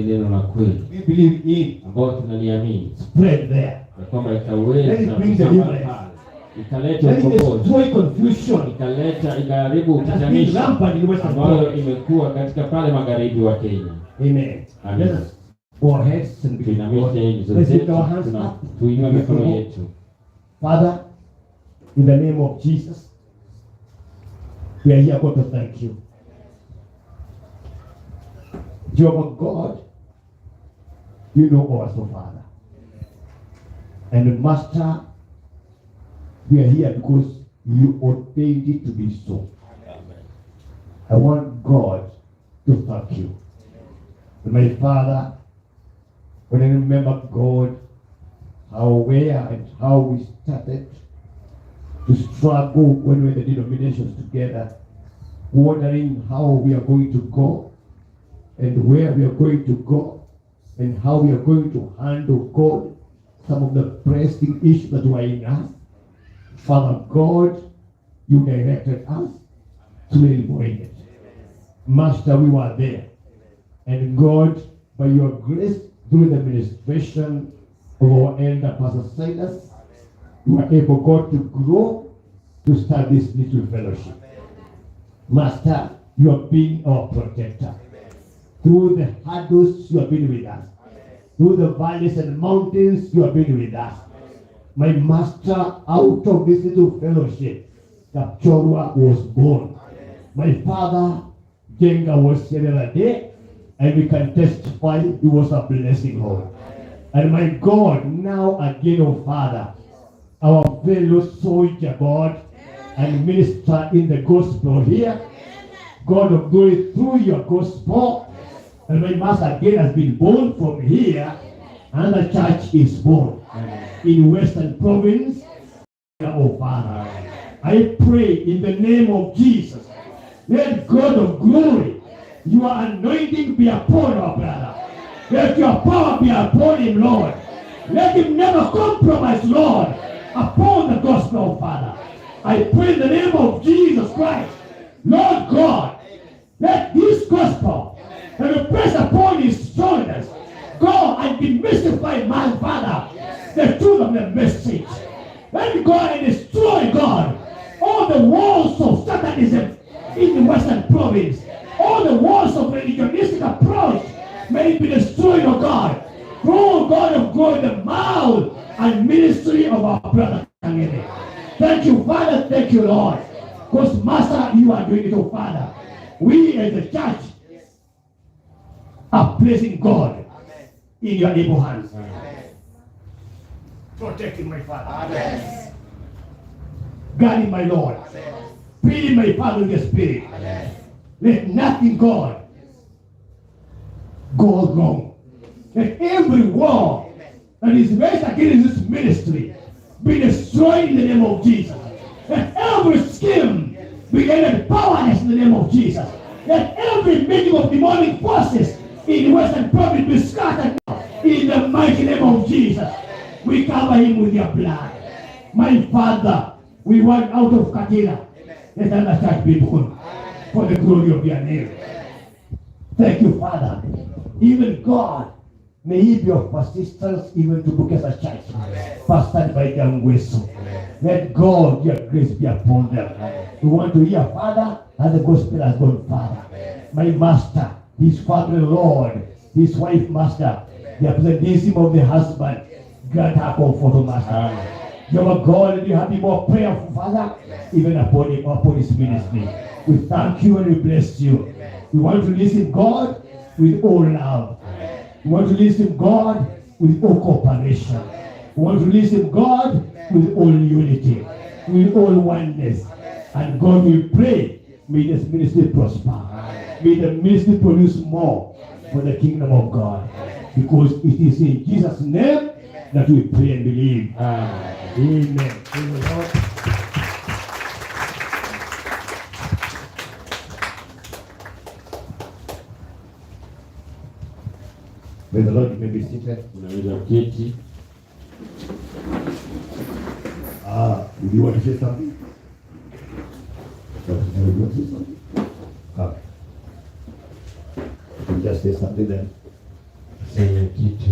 neno la kweli we believe in ambao tunaliamini spread there. na kwamba Let itaweza it bring kusambaa deliverance. pale, ikaleta Let it ukombozi, destroy confusion ikaharibu that has been utatanisho rampant in Western ambayo province. imekuwa katika pale magharibi wa Kenya. Amen. Amen. Let us go ahead and begin. Tuinamishe nyuso Let's lift zetu, our hands up. tuinue mikono yetu. Father, in the name of Jesus, we are here God to thank you. Jehovah God, you know us, oh Father. And Master, we are here because you ordained it to be so. Amen. I want God to thank you. And my Father, when I remember God, how where and how we started to struggle when we were the denominations together, wondering how we are going to go and where we are going to go and how we are going to handle God, some of the pressing issues that were in us. Father God, you directed us to avoid it. Master, we were there. And God, by your grace, through the administration of our elder Pastor Silas, you were able, God, to grow, to start this little fellowship. Master, you have been our protector. Through the hurdles, you have been with us. Through the valleys and mountains, you have been with us. My Master, out of this little fellowship, Kapchorwa was born. My Father, Jenga was here the other day, and we can testify it was a blessing, Lord. And my God, now again, oh Father, our fellow soldier, God, and minister in the gospel here, God of glory, through your gospel, and my Master again has been born from here, and the church is born in Western Province, oh Father. I pray in the name of Jesus, let God of glory, your anointing be upon our brother. Let your power be upon him, Lord. Let him never compromise, Lord, upon the gospel, Father. I pray in the name of Jesus Christ, Lord God, let this gospel that will press upon his shoulders go and demystify, my Father, the truth of the message. Let me go and destroy, God, all the walls of Satanism in the Western Province. All the walls of religionistic approach may it be destroyed, oh God. Oh God of glory, the mouth and ministry of our brother Kangele. Thank you, Father. Thank you, Lord. Because, Master, you are doing it, oh Father. We as the church are placing God in your able hands. Protecting my Father. Guarding my Lord. Feeding my Father in the Spirit. Let nothing, God, go wrong. Let every war that is raised against this ministry be destroyed in the name of Jesus. Let every scheme be rendered powerless in the name of Jesus. Let every meeting of demonic forces in Western Province be scattered in the mighty name of Jesus. We cover him with your blood. My Father, we want out of Katira. Let another church be born for the glory of your name. Thank you, Father. Even God, may he be of persistence even to book as a church. Pastored by Gangweso. Let God, your grace be upon them. We want to hear, Father, as the gospel has gone, Father. My Master, his father, Lord, his wife, Master, the representative of the husband, grant her comfort, O Master. Your God, you have been more prayerful, Father, even upon him, upon his ministry. We thank you and we bless you. We want to listen, God, with all love. We want to listen, God, with all cooperation. We want to listen, God, with all unity, with all oneness. And God, we pray, may this ministry prosper. May the ministry produce more for the kingdom of God. Because it is in Jesus' name that we pray and believe. Amen. Amen. May the Lord, you may be seated. Unaweza kuketi. Do you want to say something? Do you want to say something? Come. You can just say something then. chenye kitu